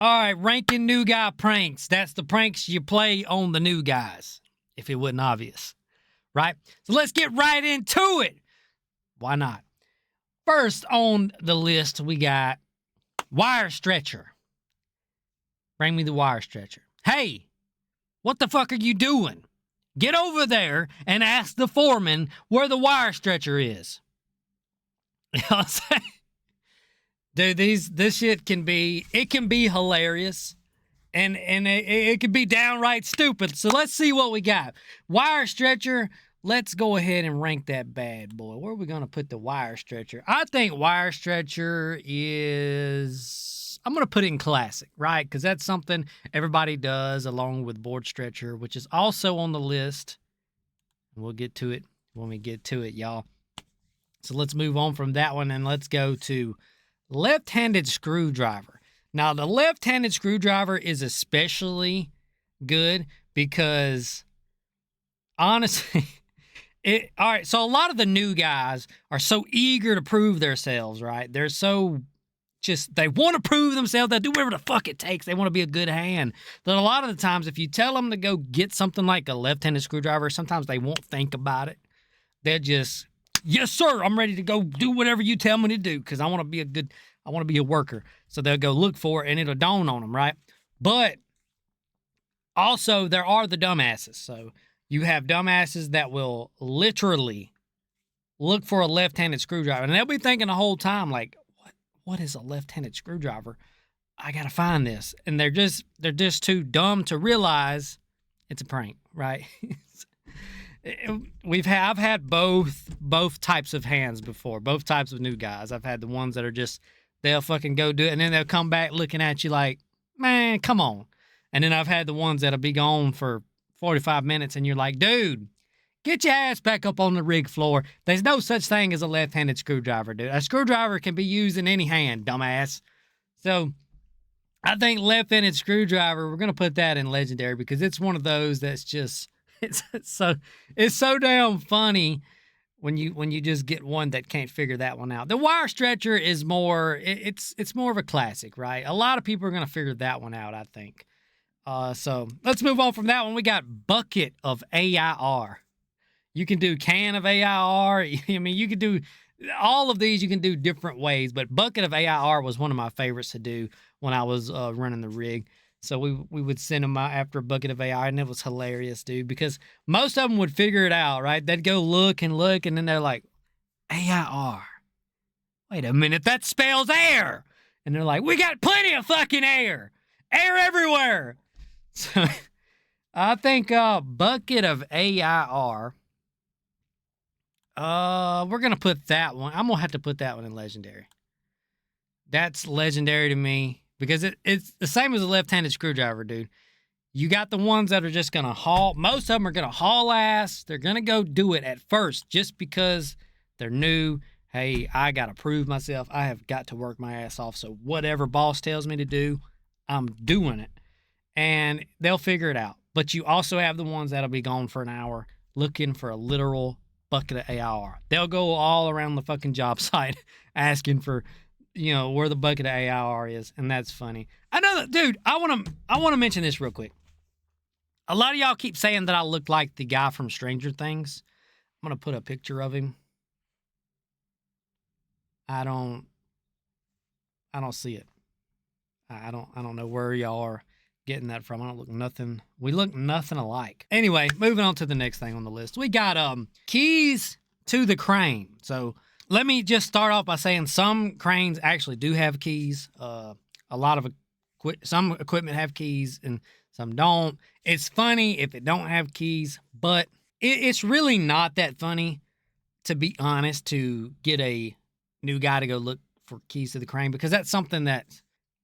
All right, ranking new guy pranks. That's the pranks you play on the new guys, if it wasn't obvious, right? So let's get right into it. Why not? First on the list, we got wire stretcher. Bring me the wire stretcher. Hey, what the fuck are you doing? Get over there and ask the foreman where the wire stretcher is. You know what I'm saying? Dude, this shit can be hilarious and it can be downright stupid. So let's see what we got. Wire stretcher, let's go ahead and rank that bad boy. Where are we going to put the wire stretcher? I think wire stretcher is, I'm going to put it in classic, right? Because that's something everybody does along with board stretcher, which is also on the list. We'll get to it when we get to it, y'all. So let's move on from that one and let's go to left-handed screwdriver. Now, the left-handed screwdriver is especially good because, honestly, all right, so a lot of the new guys are so eager to prove themselves, right? They're so they want to prove themselves. They do whatever the fuck it takes. They want to be a good hand. But a lot of the times, if you tell them to go get something like a left-handed screwdriver, sometimes they won't think about it. They're just, yes, sir, I'm ready to go do whatever you tell me to do because I want to be a worker. So they'll go look for it and it'll dawn on them, right? But also there are the dumbasses. So you have dumbasses that will literally look for a left-handed screwdriver and they'll be thinking the whole time like, what is a left-handed screwdriver? I got to find this. And they're just too dumb to realize it's a prank, right? I've had both types of hands before, both types of new guys. I've had the ones that are just, they'll fucking go do it, and then they'll come back looking at you like, man, come on. And then I've had the ones that'll be gone for 45 minutes, and you're like, dude, get your ass back up on the rig floor. There's no such thing as a left-handed screwdriver, dude. A screwdriver can be used in any hand, dumbass. So I think left-handed screwdriver, we're going to put that in legendary because it's one of those that's just, it's so damn funny when you just get one that can't figure that one out. The wire stretcher is more, it's more of a classic, right? A lot of people are going to figure that one out, I think. So let's move on from that one. We got bucket of AIR. You can do can of AIR. I mean, you can do all of these. You can do different ways, but bucket of AIR was one of my favorites to do when I was running the rig. So we would send them out after a bucket of AIR, and it was hilarious, dude, because most of them would figure it out, right? They'd go look, and then they're like, AIR. Wait a minute, that spells air. And they're like, we got plenty of fucking air. Air everywhere. So I think bucket of AIR. We're going to put that one. I'm going to have to put that one in legendary. That's legendary to me. Because it's the same as a left-handed screwdriver, dude. You got the ones that are just going to haul. Most of them are going to haul ass. They're going to go do it at first just because they're new. Hey, I got to prove myself. I have got to work my ass off. So whatever boss tells me to do, I'm doing it. And they'll figure it out. But you also have the ones that'll be gone for an hour looking for a literal bucket of AIR. They'll go all around the fucking job site asking for, you know, where the bucket of AIR is, and that's funny. I know that, dude, I want to mention this real quick. A lot of y'all keep saying that I look like the guy from Stranger Things. I'm going to put a picture of him. I don't see it. I don't know where y'all are getting that from. We look nothing alike. Anyway, moving on to the next thing on the list. We got keys to the crane. So let me just start off by saying some cranes actually do have keys. A lot of some equipment have keys and some don't. It's funny if it don't have keys, but it's really not that funny, to be honest, to get a new guy to go look for keys to the crane, because that's something that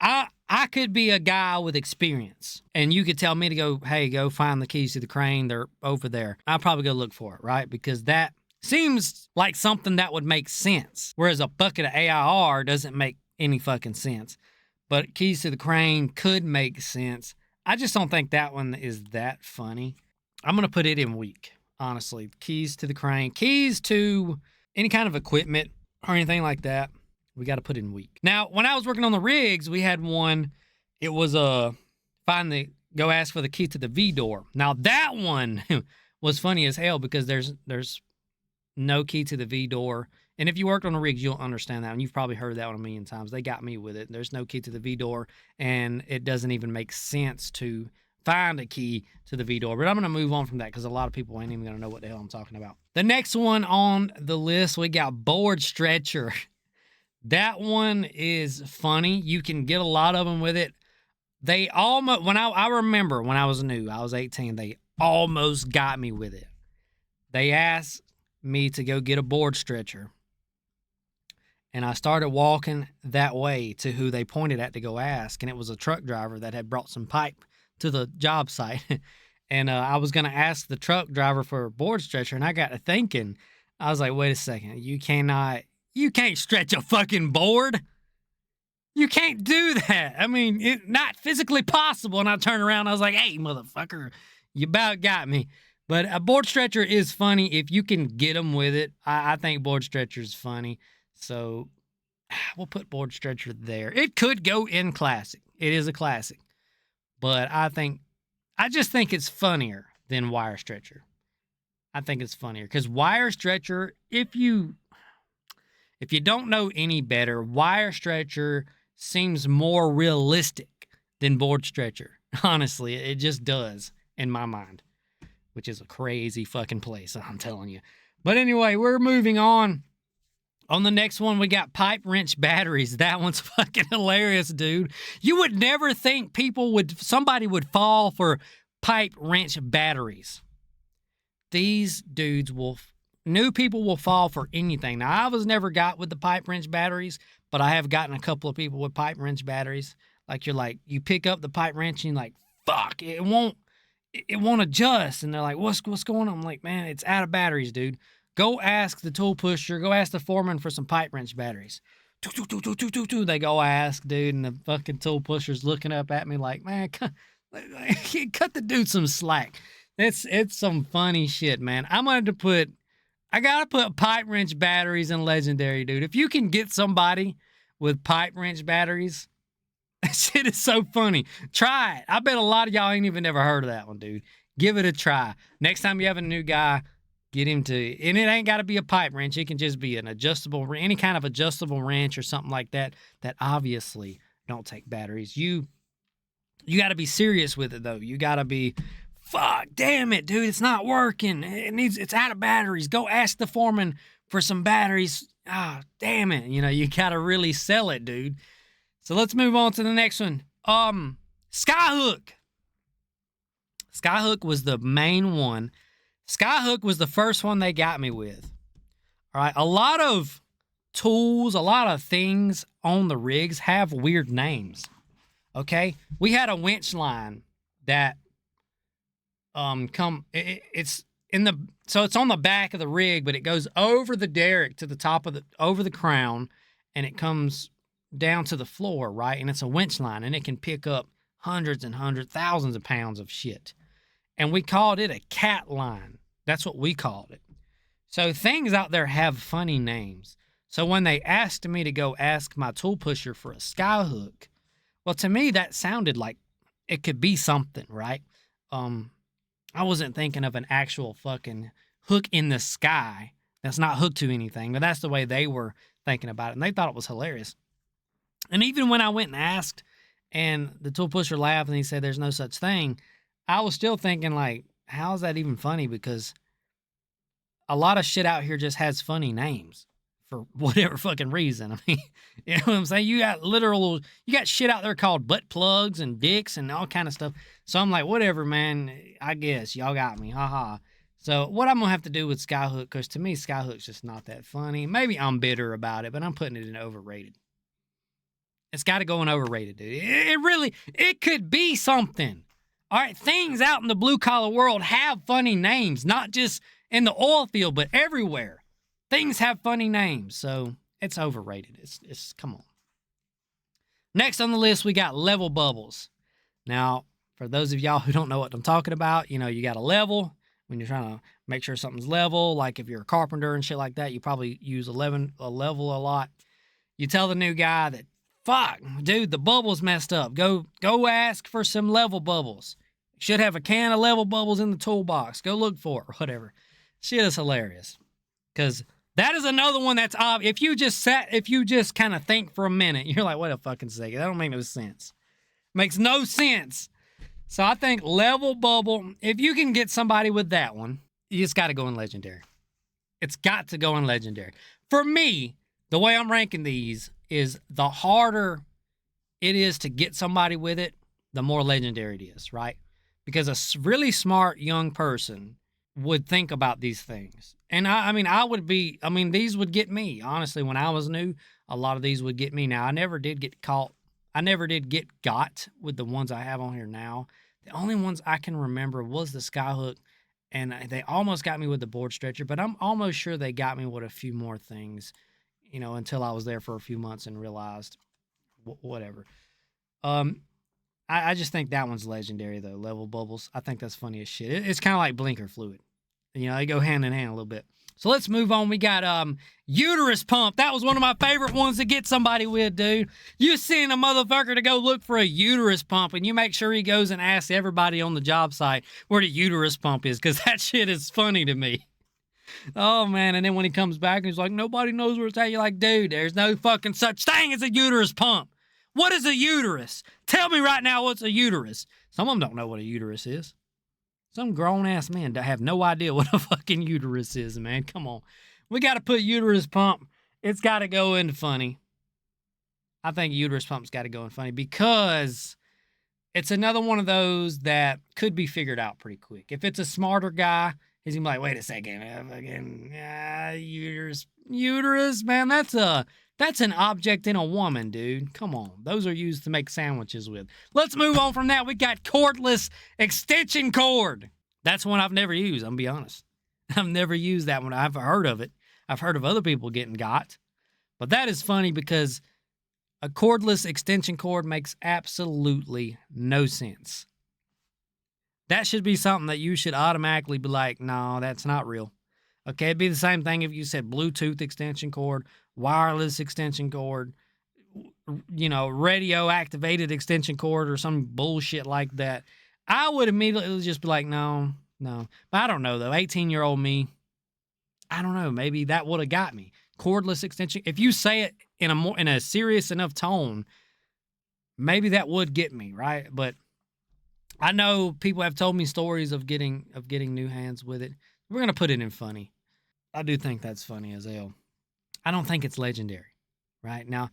I could be a guy with experience and you could tell me to go, hey, go find the keys to the crane. They're over there. I'll probably go look for it, right? Because that seems like something that would make sense. Whereas a bucket of AIR doesn't make any fucking sense. But keys to the crane could make sense. I just don't think that one is that funny. I'm going to put it in weak, honestly. Keys to the crane. Keys to any kind of equipment or anything like that, we got to put in weak. Now, when I was working on the rigs, we had one it was go ask for the key to the V door. Now that one was funny as hell because there's no key to the V door. And if you worked on a rig, you'll understand that. And you've probably heard that one a million times. They got me with it. There's no key to the V door, and it doesn't even make sense to find a key to the V door. But I'm going to move on from that because a lot of people ain't even going to know what the hell I'm talking about. The next one on the list, we got board stretcher. That one is funny. You can get a lot of them with it. They almost, I remember when I was new, I was 18, they almost got me with it. They asked me to go get a board stretcher. And I started walking that way to who they pointed at to go ask. And it was a truck driver that had brought some pipe to the job site. And I was going to ask the truck driver for a board stretcher. And I got to thinking, I was like, wait a second. You can't stretch a fucking board. You can't do that. I mean, it's not physically possible. And I turned around. I was like, hey, motherfucker, you about got me. But a board stretcher is funny if you can get them with it. I think board stretcher is funny. So we'll put board stretcher there. It could go in classic. It is a classic. But I just think it's funnier than wire stretcher. I think it's funnier because wire stretcher, if you don't know any better, wire stretcher seems more realistic than board stretcher. Honestly, it just does in my mind, which is a crazy fucking place, I'm telling you. But anyway, we're moving on. On the next one, we got pipe wrench batteries. That one's fucking hilarious, dude. You would never think somebody would fall for pipe wrench batteries. These dudes new people will fall for anything. Now, I was never got with the pipe wrench batteries, but I have gotten a couple of people with pipe wrench batteries. You pick up the pipe wrench and you're like, fuck, it won't adjust. And they're like, what's going on? I'm like, man, it's out of batteries, dude. Go ask the tool pusher. Go ask the foreman for some pipe wrench batteries. They go ask, dude, and the fucking tool pusher's looking up at me like, man, cut the dude some slack. It's some funny shit, man. I gotta put pipe wrench batteries in legendary, dude. If you can get somebody with pipe wrench batteries, that shit is so funny. Try it. I bet a lot of y'all ain't even never heard of that one, dude. Give it a try. Next time you have a new guy, get him to, and it ain't got to be a pipe wrench. It can just be any kind of adjustable wrench or something like that obviously don't take batteries. You got to be serious with it, though. You got to be, fuck, damn it, dude, it's not working. It's out of batteries. Go ask the foreman for some batteries. Ah, damn it. You got to really sell it, dude. So let's move on to the next one. Skyhook. Skyhook was the main one. Skyhook was the first one they got me with. All right, a lot of tools, a lot of things on the rigs have weird names. Okay, we had a winch line that it's on the back of the rig, but it goes over the derrick to the top of over the crown, and it comes down to the floor, right? And it's a winch line, and it can pick up hundreds and hundreds, thousands of pounds of shit. And we called it a cat line. That's what we called it. So things out there have funny names. So when they asked me to go ask my tool pusher for a skyhook, well, to me, that sounded like it could be something, right? I wasn't thinking of an actual fucking hook in the sky that's not hooked to anything, but that's the way they were thinking about it, and they thought it was hilarious. And even when I went and asked, and the tool pusher laughed and he said there's no such thing, I was still thinking, like, how is that even funny? Because a lot of shit out here just has funny names for whatever fucking reason. I mean, you know what I'm saying? You got shit out there called butt plugs and dicks and all kind of stuff. So I'm like, whatever, man. I guess y'all got me. Haha. So what I'm going to have to do with Skyhook, because to me, Skyhook's just not that funny. Maybe I'm bitter about it, but I'm putting it in overrated. It's got to go in overrated, dude. It could be something. All right, things out in the blue-collar world have funny names, not just in the oil field, but everywhere. Things have funny names, so it's overrated. It's come on. Next on the list, we got level bubbles. Now, for those of y'all who don't know what I'm talking about, you got a level when you're trying to make sure something's level. Like if you're a carpenter and shit like that, you probably use a level a lot. You tell the new guy that Fuck, dude, the bubble's messed up. Go ask for some level bubbles. Should have a can of level bubbles in the toolbox. Go look for it or whatever. Shit is hilarious. Because that is another one that's obvious. If you just kind of think for a minute, you're like, wait a fucking second. That don't make no sense. Makes no sense. So I think level bubble, if you can get somebody with that one, you just got to go in legendary. It's got to go in legendary. For me, the way I'm ranking these is the harder it is to get somebody with it, the more legendary it is, right? Because a really smart young person would think about these things. And these would get me. Honestly, when I was new, a lot of these would get me. Now, I never did get caught. I never did get got with the ones I have on here now. The only ones I can remember was the skyhook, and they almost got me with the board stretcher, but I'm almost sure they got me with a few more things, until I was there for a few months and realized whatever. I just think that one's legendary, though. Level bubbles. I think that's funny as shit. It's kind of like blinker fluid. They go hand in hand a little bit. So let's move on. We got uterus pump. That was one of my favorite ones to get somebody with, dude. You send a motherfucker to go look for a uterus pump, and you make sure he goes and asks everybody on the job site where the uterus pump is, because that shit is funny to me. Oh, man. And then when he comes back and he's like, nobody knows where it's at, you're like, dude, there's no fucking such thing as a uterus pump. What is a uterus? Tell me right now what's a uterus. Some of them don't know what a uterus is. Some grown-ass men have no idea what a fucking uterus is, man. Come on. We got to put uterus pump. It's got to go into funny. I think uterus pump's got to go in funny because it's another one of those that could be figured out pretty quick. If it's a smarter guy, he's going to be like, wait a second, man. Uterus, man, that's an object in a woman, dude. Come on. Those are used to make sandwiches with. Let's move on from that. We got cordless extension cord. That's one I've never used, I'm going to be honest. I've never used that one. I've heard of it. I've heard of other people getting got. But that is funny because a cordless extension cord makes absolutely no sense. That should be something that you should automatically be like, no, that's not real. Okay, it'd be the same thing if you said Bluetooth extension cord, wireless extension cord, radio activated extension cord or some bullshit like that. I would immediately just be like, no. But I don't know though. 18-year-old me, I don't know. Maybe that would have got me. Cordless extension. If you say it in a serious enough tone, maybe that would get me, right? But I know people have told me stories of getting new hands with it. We're gonna put it in funny. I do think that's funny as hell. I don't think it's legendary, right? Now,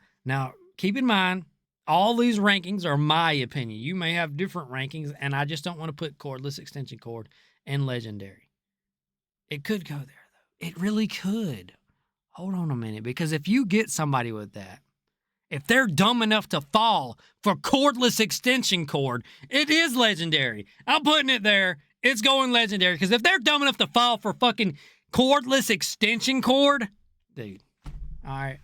keep in mind, all these rankings are my opinion. You may have different rankings, and I just don't want to put cordless extension cord in legendary. It could go there, though. It really could. Hold on a minute, because if you get somebody with that, if they're dumb enough to fall for cordless extension cord, it is legendary. I'm putting it there. It's going legendary, because if they're dumb enough to fall for fucking cordless extension cord, dude. All right,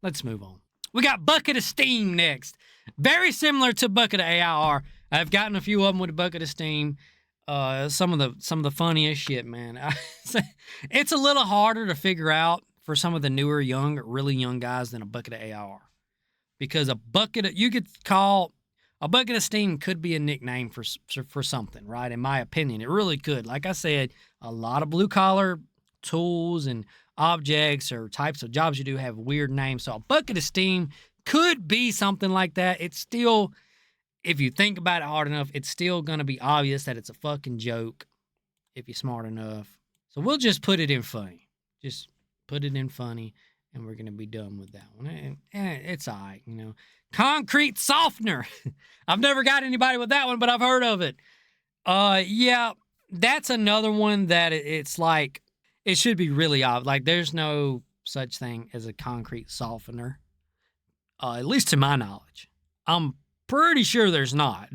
let's move on. We got Bucket of Steam next. Very similar to Bucket of AIR. I've gotten a few of them with a Bucket of Steam. Some of the funniest shit, man. It's a little harder to figure out for some of the newer, really young guys than a Bucket of AIR. Because a bucket of steam could be a nickname for something, right? In my opinion, it really could. Like I said, a lot of blue-collar tools and objects or types of jobs you do have weird names. So a bucket of steam could be something like that. It's still, if you think about it hard enough, it's still going to be obvious that it's a fucking joke if you're smart enough. So we'll just put it in funny. Just put it in funny, and we're going to be done with that one. And it's all right, Concrete softener. I've never got anybody with that one, but I've heard of it. Yeah, that's another one that it's like, it should be really obvious. Like, there's no such thing as a concrete softener, at least to my knowledge. I'm pretty sure there's not.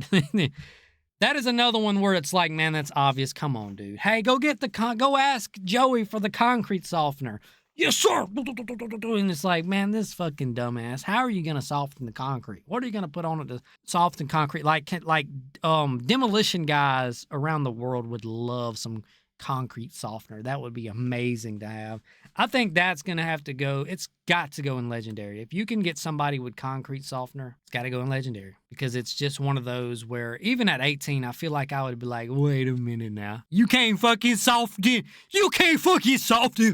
That is another one where it's like, man, that's obvious. Come on, dude. Hey, go ask Joey for the concrete softener. Yes, sir. And it's like, man, this fucking dumbass. How are you going to soften the concrete? What are you going to put on it to soften concrete? Like demolition guys around the world would love some concrete softener. That would be amazing to have. I think that's going to have to go. It's got to go in Legendary. If you can get somebody with concrete softener, it's got to go in Legendary because it's just one of those where even at 18, I feel like I would be like, wait a minute now. You can't fucking soften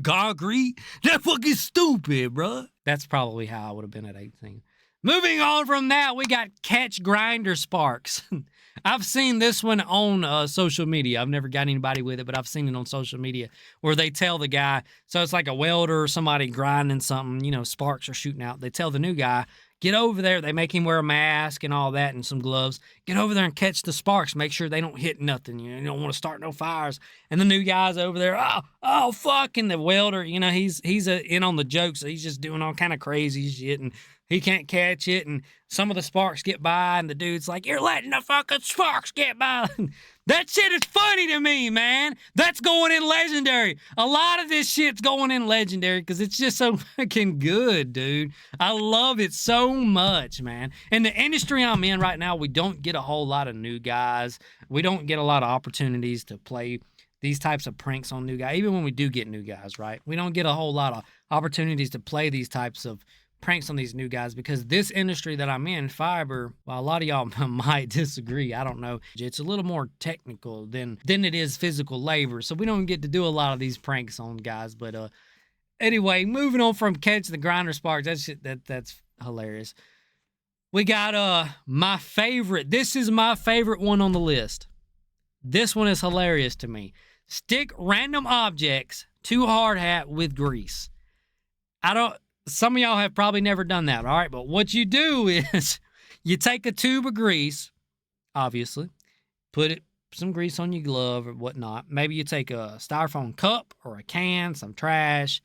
concrete. That fucking stupid, bruh. That's probably how I would have been at 18. Moving on from that, we got catch grinder sparks. I've seen this one on social media. I've never got anybody with it, but I've seen it on social media where they tell the guy, so it's like a welder or somebody grinding something, you know, sparks are shooting out. They tell the new guy, get over there. They make him wear a mask and all that and some gloves. Get over there and catch the sparks. Make sure they don't hit nothing. You know, you don't want to start no fires. And the new guy's over there, oh, fuck. And the welder, you know, he's in on the joke, so he's just doing all kind of crazy shit and he can't catch it, and some of the sparks get by, and the dude's like, you're letting the fucking sparks get by. That shit is funny to me, man. That's going in Legendary. A lot of this shit's going in Legendary because it's just so fucking good, dude. I love it so much, man. In the industry I'm in right now, we don't get a whole lot of new guys. We don't get a lot of opportunities to play these types of pranks on new guys. Even when we do get new guys, right? We don't get a whole lot of opportunities to play these types of pranks on these new guys because this industry that I'm in, fiber, while a lot of y'all might disagree, I don't know, it's a little more technical than it is physical labor, so we don't get to do a lot of these pranks on guys. But anyway, moving on from catch the grinder sparks, that's hilarious. We got my favorite. This is my favorite one on the list. This one is hilarious to me. Stick random objects to hard hat with grease. Some of y'all have probably never done that, all right? But what you do is you take a tube of grease, obviously, put some grease on your glove or whatnot. Maybe you take a styrofoam cup or a can, some trash,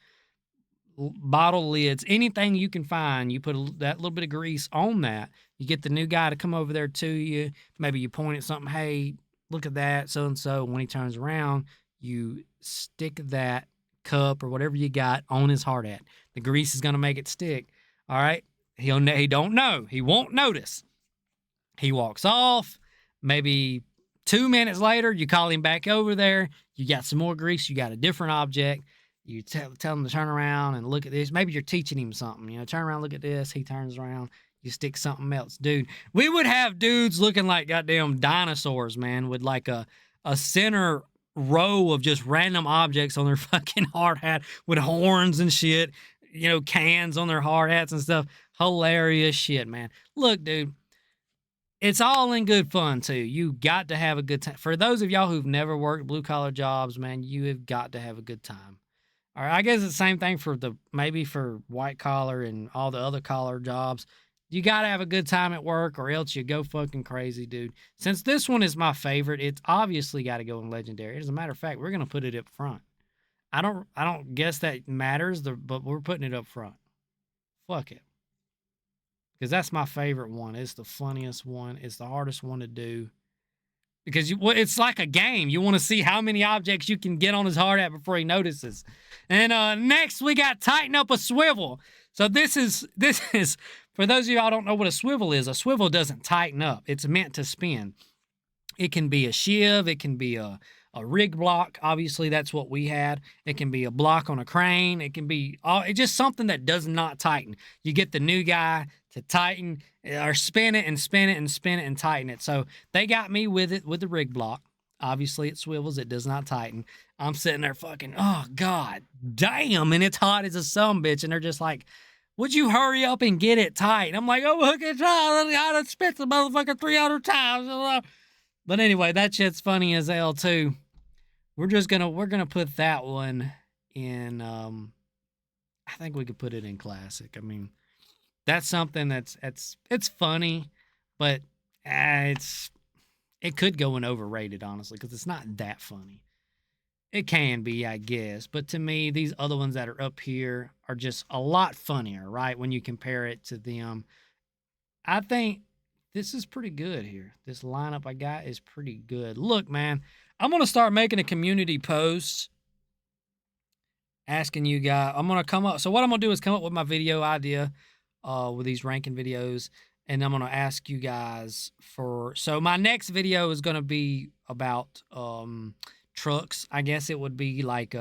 bottle lids, anything you can find. You put that little bit of grease on that. You get the new guy to come over there to you. Maybe you point at something, hey, look at that, so-and-so. When he turns around, you stick that cup or whatever you got on his hard hat. The grease is going to make it stick. All right. He don't know. He won't notice. He walks off. Maybe 2 minutes later, you call him back over there. You got some more grease. You got a different object. You tell him to turn around and look at this. Maybe you're teaching him something. You know, turn around, look at this. He turns around. You stick something else. Dude, we would have dudes looking like goddamn dinosaurs, man, with like a center row of just random objects on their fucking hard hat with horns and shit, you know, cans on their hard hats and stuff. Hilarious shit, man. Look, dude, it's all in good fun too. You got to have a good time. For those of y'all who've never worked blue collar jobs, man, you have got to have a good time. All right, I guess it's the same thing for maybe for white collar and all the other collar jobs. You got to have a good time at work or else you go fucking crazy, dude. Since this one is my favorite, it's obviously got to go in Legendary. As a matter of fact, we're going to put it up front. I don't guess that matters, but we're putting it up front. Fuck it. Because that's my favorite one. It's the funniest one. It's the hardest one to do. Because it's like a game. You want to see how many objects you can get on his hard hat before he notices. And next, we got tighten up a swivel. So this is for those of y'all who don't know what a swivel doesn't tighten up. It's meant to spin. It can be a shiv. It can be a rig block. Obviously, that's what we had. It can be a block on a crane. It can be it's just something that does not tighten. You get the new guy to tighten or spin it and spin it and spin it and tighten it. So they got me with it with the rig block. Obviously, it swivels. It does not tighten. I'm sitting there fucking, oh, God damn. And it's hot as a sumbitch. And they're just like, would you hurry up and get it tight? I'm like, oh, look at that. I done spit the motherfucker 300 times. But anyway, that shit's funny as hell, too. We're gonna put that one in, I think we could put it in classic. I mean, that's something it's funny, but it could go in overrated, honestly, because it's not that funny. It can be, I guess, but to me, these other ones that are up here are just a lot funnier, right? When you compare it to them, I think this is pretty good here. This lineup I got is pretty good. Look, man, I'm gonna start making a community post asking you guys. I'm gonna come up. So what I'm gonna do is come up with my video idea with these ranking videos, and I'm gonna ask you guys for. So my next video is gonna be about trucks. I guess it would be like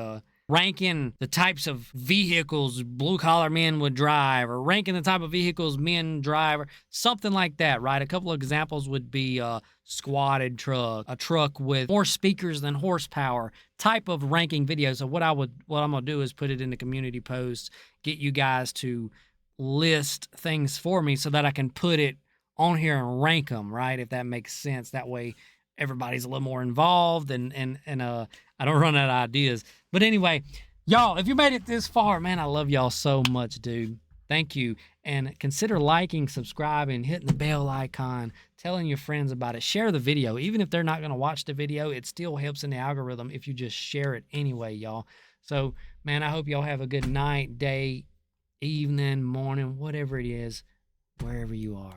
ranking the types of vehicles blue-collar men would drive, or ranking the type of vehicles men drive, or something like that, right? A couple of examples would be a squatted truck, a truck with more speakers than horsepower, type of ranking videos. So what I'm gonna do is put it in the community post, get you guys to list things for me so that I can put it on here and rank them, right? If that makes sense. That way everybody's a little more involved and I don't run out of ideas. But anyway, y'all, if you made it this far, man, I love y'all so much, dude. Thank you. And consider liking, subscribing, hitting the bell icon, telling your friends about it. Share the video. Even if they're not going to watch the video, it still helps in the algorithm if you just share it anyway, y'all. So, man, I hope y'all have a good night, day, evening, morning, whatever it is, wherever you are.